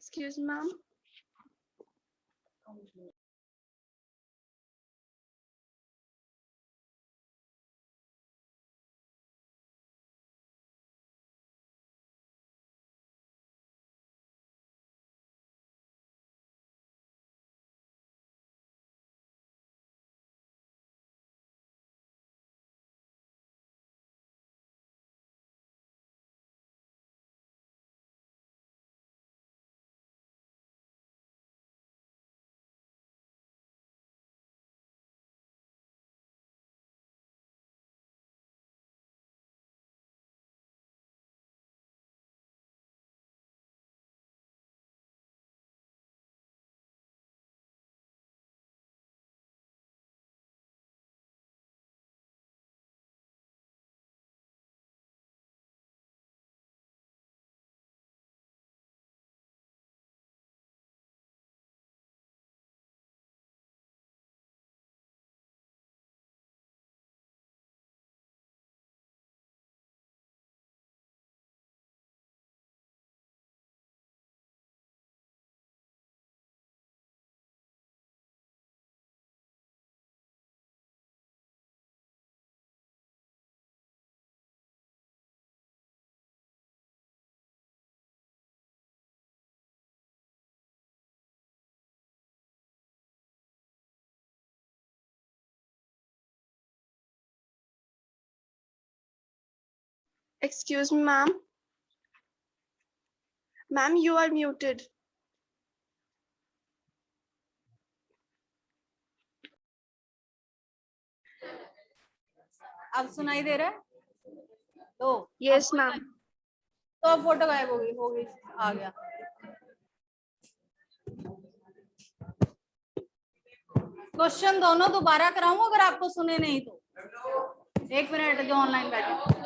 Excuse me, ma'am. Excuse me, ma'am. Ma'am, you are muted. अब सुनाई दे रहा है? तो Yes, ma'am. तो अब फोटो गायब होगी आ गया। क्वेश्चन दोनों दोबारा कराऊं अगर आपको सुने नहीं तो? एक मिनट, जो ऑनलाइन बैठे।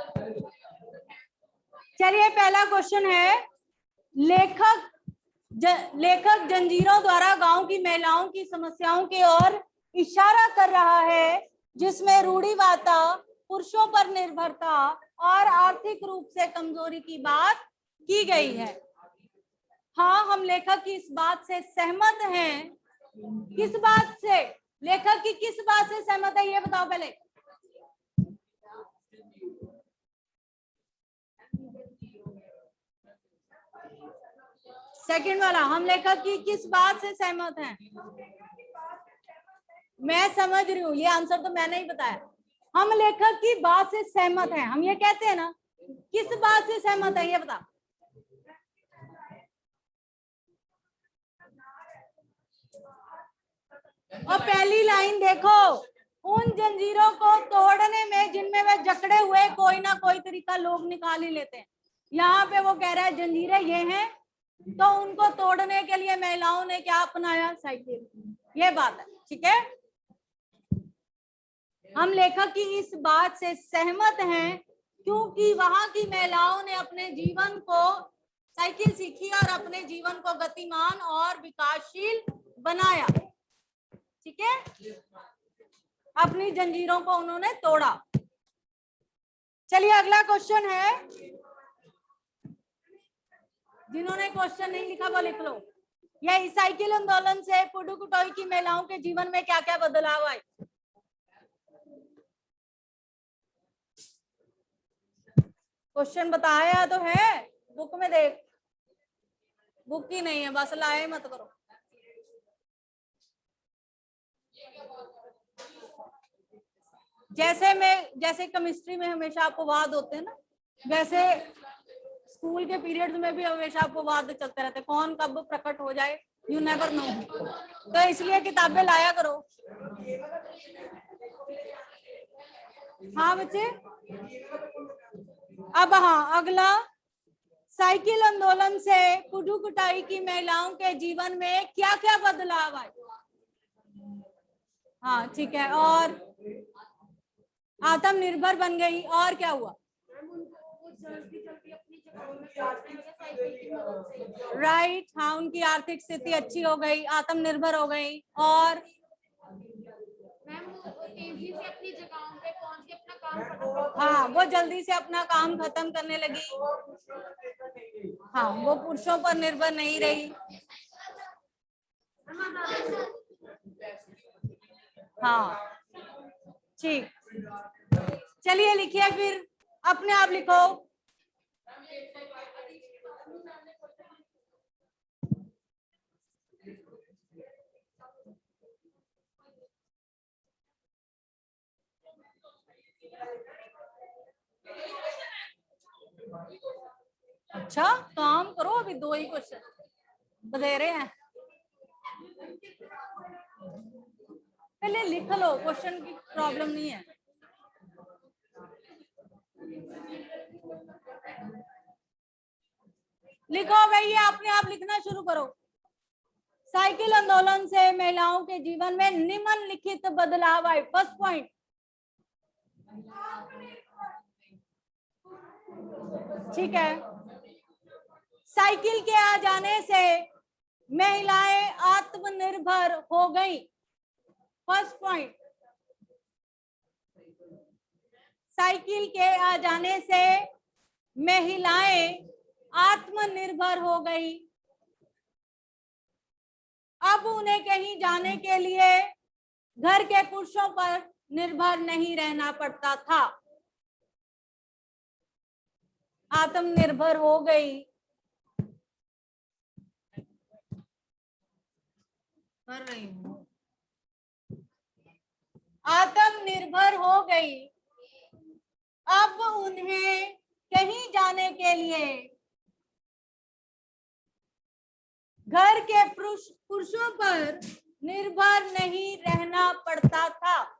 चलिए, पहला क्वेश्चन है, लेखक जंजीरों द्वारा गांव की महिलाओं की समस्याओं की ओर इशारा कर रहा है, जिसमें रूढ़िवादिता, पुरुषों पर निर्भरता और आर्थिक रूप से कमजोरी की बात की गई है। हाँ, हम लेखक की इस बात से सहमत हैं। किस बात से? लेखक की किस बात से सहमत है, ये बताओ पहले। सेकंड वाला, हम लेखक की किस बात से सहमत हैं? मैं समझ रही हूँ, ये आंसर तो मैंने ही बताया। हम लेखक की बात से सहमत हैं, हम ये कहते हैं ना। किस बात से सहमत है, ये बता। और पहली लाइन देखो, उन जंजीरों को तोड़ने में जिनमें वे जकड़े हुए कोई ना कोई तरीका लोग निकाल ही लेते हैं। यहाँ पे वो कह रहा है जंजीरें ये हैं, तो उनको तोड़ने के लिए महिलाओं ने क्या अपनाया? साइकिल। ये बात है, ठीक है। हम लेखक की इस बात से सहमत हैं क्योंकि वहां की महिलाओं ने अपने जीवन को साइकिल सीखी और अपने जीवन को गतिमान और विकासशील बनाया, ठीक है। अपनी जंजीरों को उन्होंने तोड़ा। चलिए, अगला क्वेश्चन है, जिन्होंने क्वेश्चन नहीं लिखा वो लिख लो। यह साइकिल आंदोलन से पुडुकोट्टई की महिलाओं के जीवन में क्या क्या बदलाव आए? क्वेश्चन बताया तो है, बुक में देख। बुक ही नहीं है, बस लाए मत करो। जैसे केमिस्ट्री में हमेशा अपवाद होते हैं ना, वैसे स्कूल के पीरियड्स में भी हमेशा अपवाद चलते रहते, कौन कब प्रकट हो जाए, यू नेवर नो। तो इसलिए किताबें लाया करो। हाँ बच्चे, अब हाँ, अगला, साइकिल आंदोलन से पुडुकोट्टई की महिलाओं के जीवन में क्या क्या बदलाव आए? हाँ ठीक है, और आत्मनिर्भर बन गई, और क्या हुआ? राइट, हाँ, उनकी आर्थिक स्थिति अच्छी हो गई, आत्मनिर्भर हो गई, और तेजी से अपनी जगहों पे पहुंच के अपना काम फटाफट। हाँ, वो जल्दी से अपना काम खत्म करने लगी। हाँ, वो पुरुषों पर निर्भर नहीं रही। हाँ, ठीक, चलिए लिखिए फिर, अपने आप लिखो। अच्छा, काम करो, अभी 2 ही क्वेश्चन दे रहे हैं, पहले लिख लो, क्वेश्चन की प्रॉब्लम नहीं है। लिखो भैया, अपने आप लिखना शुरू करो। साइकिल आंदोलन से महिलाओं के जीवन में निम्नलिखित बदलाव आए। फर्स्ट पॉइंट, ठीक है, साइकिल के आ जाने से महिलाएं आत्मनिर्भर हो गई। फर्स्ट पॉइंट, साइकिल के आ जाने से महिलाएं आत्मनिर्भर हो गई। अब उन्हें कहीं जाने के लिए घर के पुरुषों पर निर्भर नहीं रहना पड़ता था। आत्मनिर्भर हो गई, कर रही हूँ, आत्मनिर्भर हो गई। अब उन्हें कहीं जाने के लिए घर के पुरुषों पर निर्भर नहीं रहना पड़ता था।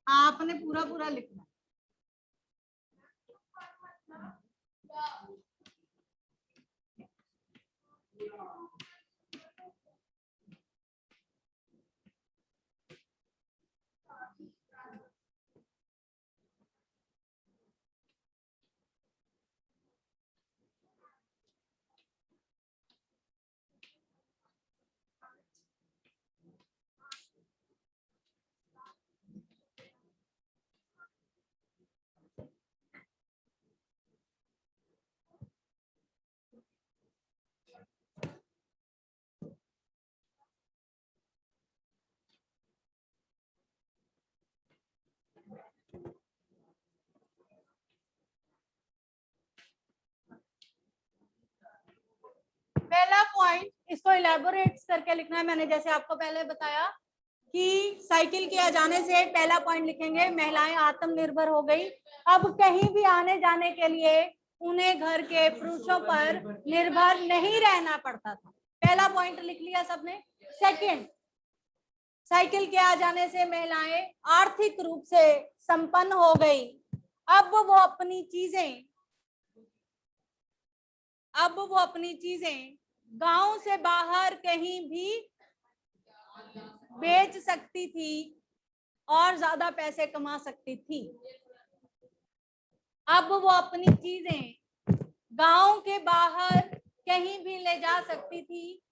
आपने पूरा पूरा लिखना। पहला पॉइंट, इसको इलेबोरेट करके लिखना है। मैंने जैसे आपको पहले बताया कि साइकिल के आ जाने से पहला पॉइंट लिखेंगे, महिलाएं आत्मनिर्भर हो गई। अब कहीं भी आने जाने के लिए उन्हें घर के पुरुषों पर निर्भर नहीं रहना पड़ता था। पहला पॉइंट लिख लिया सबने। सेकंड, साइकिल के आ जाने से महिलाएं आर्थिक रूप से संपन्न हो गई। अब वो अपनी चीजें गांव से बाहर कहीं भी बेच सकती थी और ज्यादा पैसे कमा सकती थी। अब वो अपनी चीजें गांव के बाहर कहीं भी ले जा सकती थी।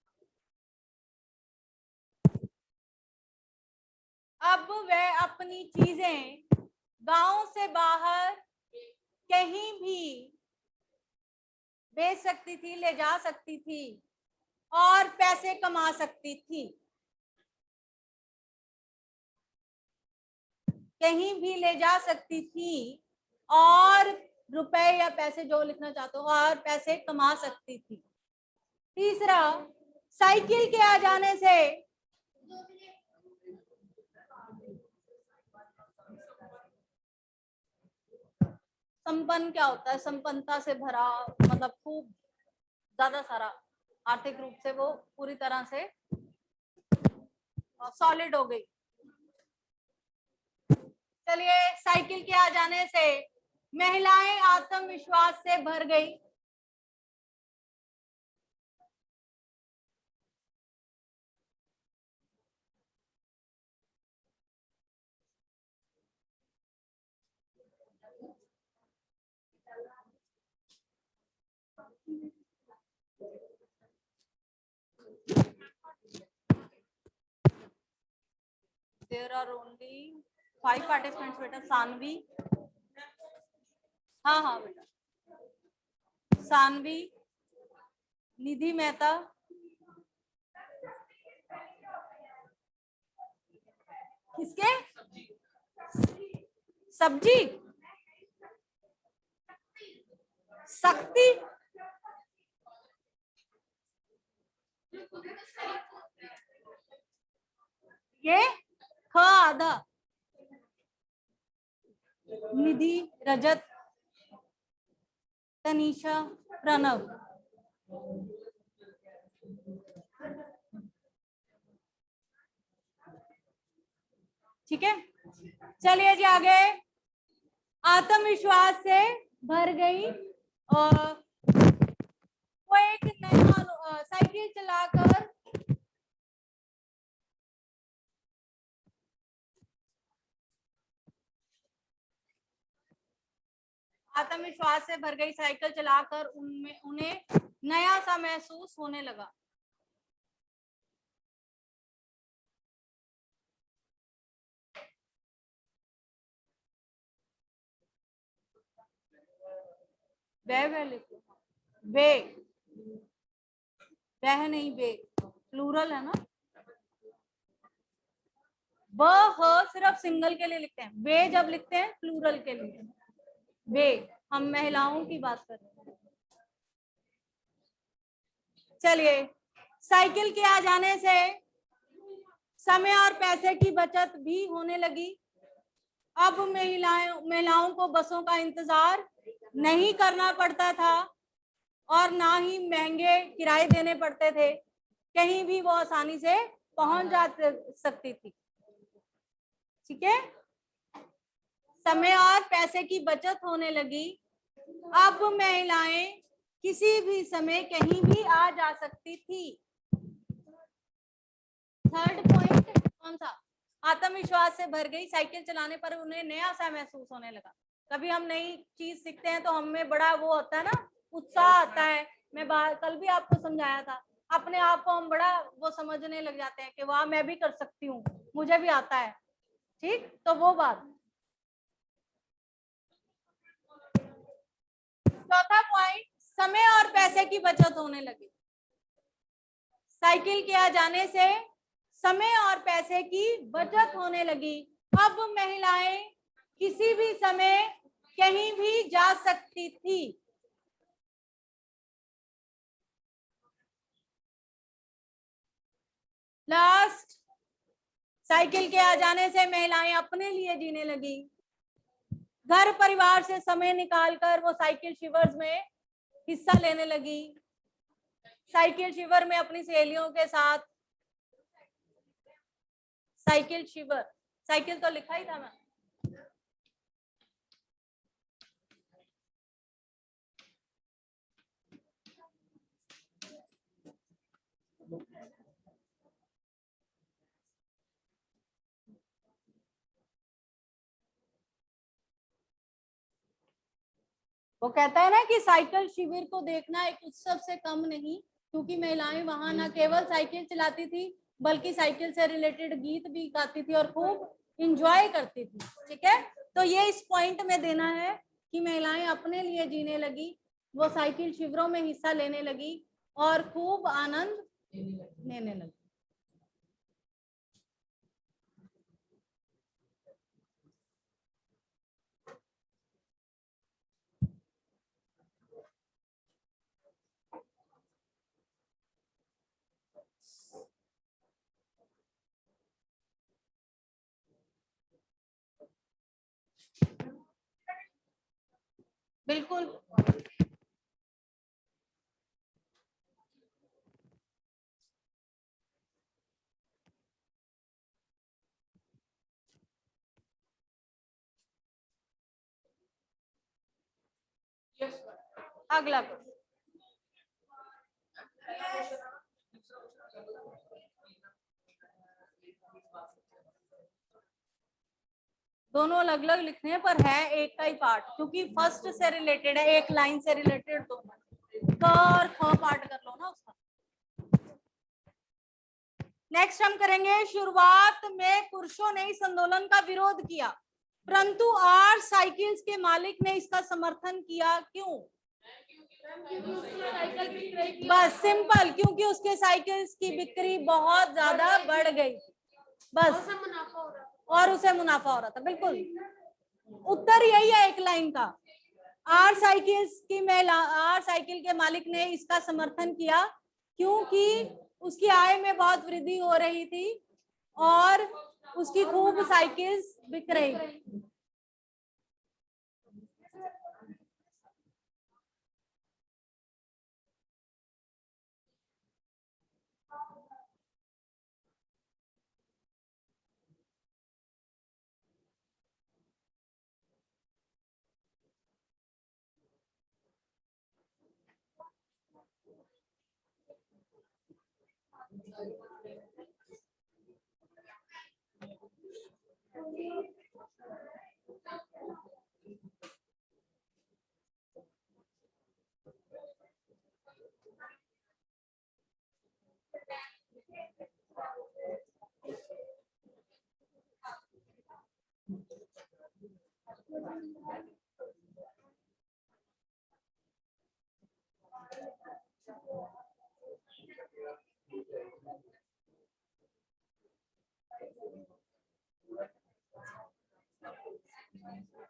अब वह अपनी चीजें गांव से बाहर कहीं भी बेच सकती थी, ले जा सकती थी और पैसे कमा सकती थी। कहीं भी ले जा सकती थी और रुपए या पैसे जो लिखना चाहते हो, और पैसे कमा सकती थी। तीसरा, साइकिल के आ जाने से संपन्न क्या होता है? संपन्नता से भरा, मतलब खूब ज्यादा सारा, आर्थिक रूप से वो पूरी तरह से सॉलिड हो गई। चलिए, साइकिल के आ जाने से महिलाएं आत्मविश्वास से भर गई। There are only 5 participants बेटा। सानवी, हाँ हाँ बेटा, सानवी, निधि मेहता, किसके? सब्जी, शक्ति, ये ख आधा, निधि, रजत, तनीषा, प्रणव। ठीक है, चलिए जी आगे। आत्मविश्वास से भर गई और वो एक नया साइकिल चलाकर आत्मविश्वास से भर गई साइकिल चलाकर उन्हें नया सा महसूस होने लगा। वे लिखो, वे, वह नहीं, वे प्लूरल है ना। वह सिर्फ सिंगल के लिए लिखते हैं, वे जब लिखते हैं प्लूरल के लिए। वे, हम महिलाओं की बात कर रहे हैं। चलिए, साइकिल के आ जाने से समय और पैसे की बचत भी होने लगी। अब महिलाओं को बसों का इंतजार नहीं करना पड़ता था और ना ही महंगे किराए देने पड़ते थे। कहीं भी वो आसानी से पहुंच जा सकती थी। ठीक है, समय और पैसे की बचत होने लगी। अब महिलाएं किसी भी समय कहीं भी आ जा सकती थी। थर्ड पॉइंट कौन सा? आत्मविश्वास से भर गई, साइकिल चलाने पर उन्हें नया सा महसूस होने लगा। कभी हम नई चीज सीखते हैं तो हमें बड़ा वो होता है ना, उत्साह आता है। मैं कल भी आपको समझाया था, अपने आप को हम बड़ा वो समझने लग जाते हैं कि वाह मैं भी कर सकती हूँ, मुझे भी आता है। ठीक, तो वो बात। चौथा पॉइंट, समय और पैसे की बचत होने लगी। साइकिल के आ जाने से समय और पैसे की बचत होने लगी। अब महिलाएं किसी भी समय कहीं भी जा सकती थी। लास्ट, साइकिल के आ जाने से महिलाएं अपने लिए जीने लगी। घर परिवार से समय निकालकर वो साइकिल शिविर में हिस्सा लेने लगी। साइकिल शिविर में अपनी सहेलियों के साथ, साइकिल शिविर, साइकिल तो लिखा ही था मैं। वो कहता है ना कि साइकिल शिविर को देखना एक उत्सव से कम नहीं, क्योंकि महिलाएं वहां न केवल साइकिल चलाती थी बल्कि साइकिल से रिलेटेड गीत भी गाती थी और खूब इंजॉय करती थी। ठीक है, तो ये इस पॉइंट में देना है कि महिलाएं अपने लिए जीने लगी, वो साइकिल शिविरों में हिस्सा लेने लगी और खूब आनंद लेने लगी। बिल्कुल, अगला क्वेश्चन। दोनों अलग अलग लिखने हैं पर है एक का ही पार्ट, क्योंकि फर्स्ट से रिलेटेड है, एक लाइन से रिलेटेड दोनों। क और ख पार्ट कर लो ना उसका। नेक्स्ट हम करेंगे, शुरुआत में पुरुषों ने इस आंदोलन का विरोध किया, परंतु आर साइकिल्स के मालिक ने इसका समर्थन किया। क्यों? बस सिंपल, क्योंकि उसके साइकिल्स की बिक्री बहुत ज्यादा बढ़ गई, बस, और उसे मुनाफा हो रहा था। बिल्कुल उत्तर यही है एक लाइन का। आर साइकिल के मालिक ने इसका समर्थन किया क्योंकि उसकी आय में बहुत वृद्धि हो रही थी और उसकी खूब साइकिल्स बिक रही थी।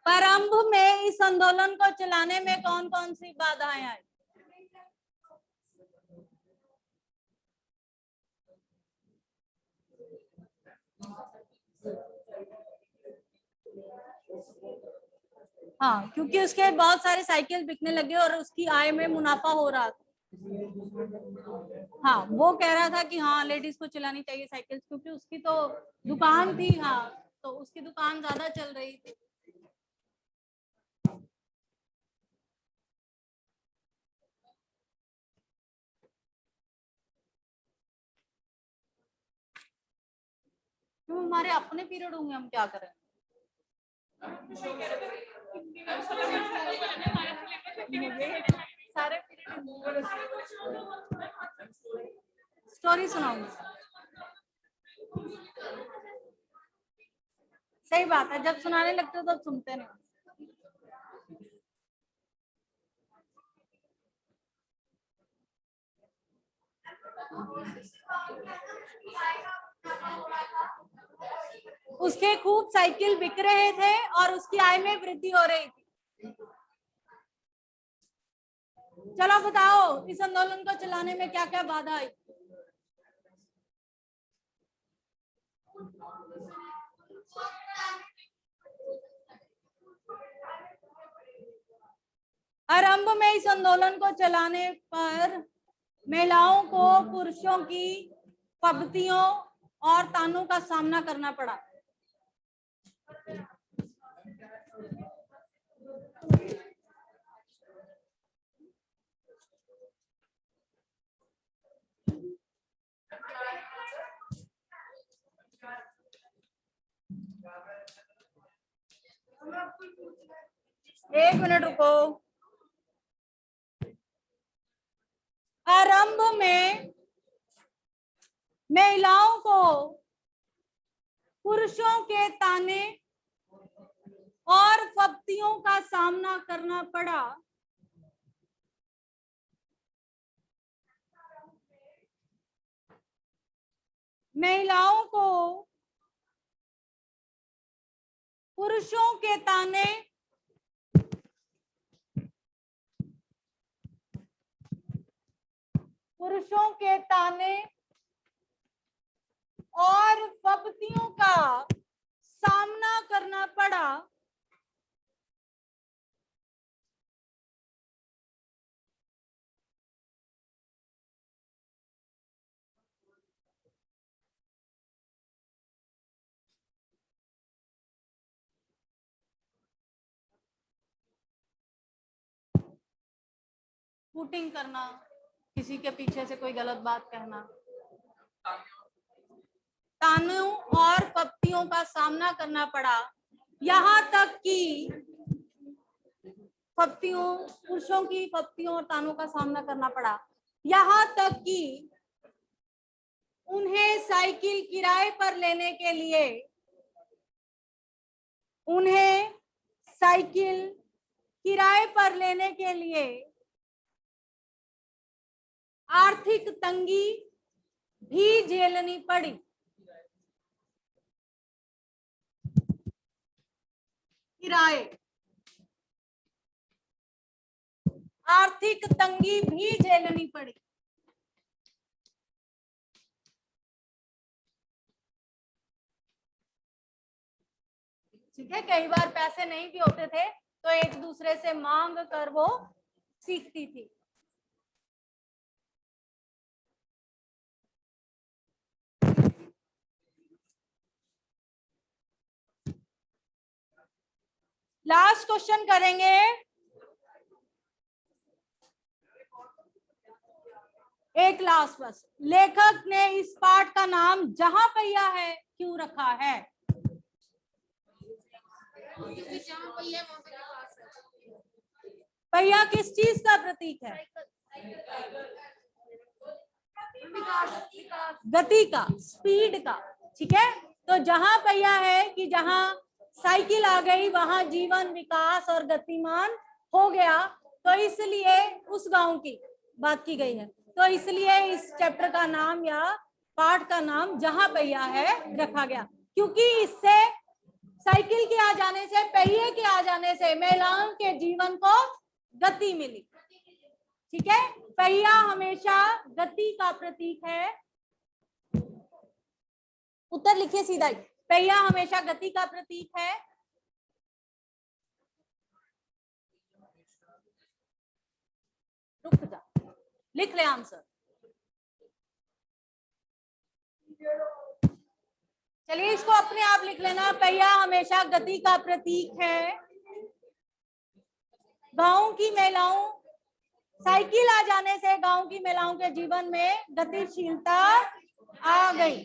प्रारंभ में इस आंदोलन को चलाने में कौन कौन सी बाधाएं आई? हाँ, क्योंकि उसके बहुत सारे साइकिल बिकने लगे और उसकी आय में मुनाफा हो रहा था। हाँ, वो कह रहा था कि हाँ लेडीज को चलानी चाहिए साइकिल, क्योंकि उसकी तो दुकान थी। हाँ, तो उसकी दुकान ज्यादा चल रही थी। क्यों, हमारे अपने पीरियड होंगे, हम क्या करें? सारे पीरियड स्टोरी सुनाऊंगी। सही बात है, जब सुनाने लगते हो तब सुनते नहीं। उसके खूब साइकिल बिक रहे थे और उसकी आय में वृद्धि हो रही थी। चलो बताओ, इस आंदोलन को चलाने में क्या क्या बाधा आई? आरंभ में इस आंदोलन को चलाने पर महिलाओं को पुरुषों की पद्धतियों और तानों का सामना करना पड़ा। एक मिनट रुको। आरंभ में महिलाओं को पुरुषों के ताने और फब्तियों का सामना करना पड़ा। महिलाओं को पुरुषों के ताने और फब्तियों का सामना करना पड़ा। हूटिंग करना, किसी के पीछे से कोई गलत बात कहना, तानों और पप्तियों का सामना करना पड़ा, यहाँ तक कि पप्तियों, पुरुषों की पप्तियों और तानों का सामना करना पड़ा, यहाँ तक कि उन्हें साइकिल किराए पर लेने के लिए, उन्हें साइकिल किराए पर लेने के लिए आर्थिक तंगी भी झेलनी पड़ी। किराए, आर्थिक तंगी भी झेलनी पड़ी। ठीक है, कई बार पैसे नहीं भी होते थे तो एक दूसरे से मांग कर वो सीखती थी। लास्ट क्वेश्चन करेंगे। एक लास्ट बस, लेखक ने इस पाठ का नाम जहां पहिया है क्यों रखा है? क्योंकि जहाँ पहिया वहाँ पे विकास है। पहिया किस चीज का प्रतीक है? गति का, स्पीड का। ठीक है, तो जहां पहिया है कि जहां साइकिल आ गई वहां जीवन विकास और गतिमान हो गया, तो इसलिए उस गांव की बात की गई है। तो इसलिए इस चैप्टर का नाम या पाठ का नाम जहां पहिया है रखा गया, क्योंकि इससे साइकिल के आ जाने से, पहिए के आ जाने से महिलाओं के जीवन को गति मिली। ठीक है, पहिया हमेशा गति का प्रतीक है। उत्तर लिखिए सीधा ही, पहिया हमेशा गति का प्रतीक है। रुक जा, लिख ले आंसर। चलिए इसको अपने आप लिख लेना, पहिया हमेशा गति का प्रतीक है। गांव की महिलाओं, साइकिल आ जाने से गांव की महिलाओं के जीवन में गतिशीलता आ गई।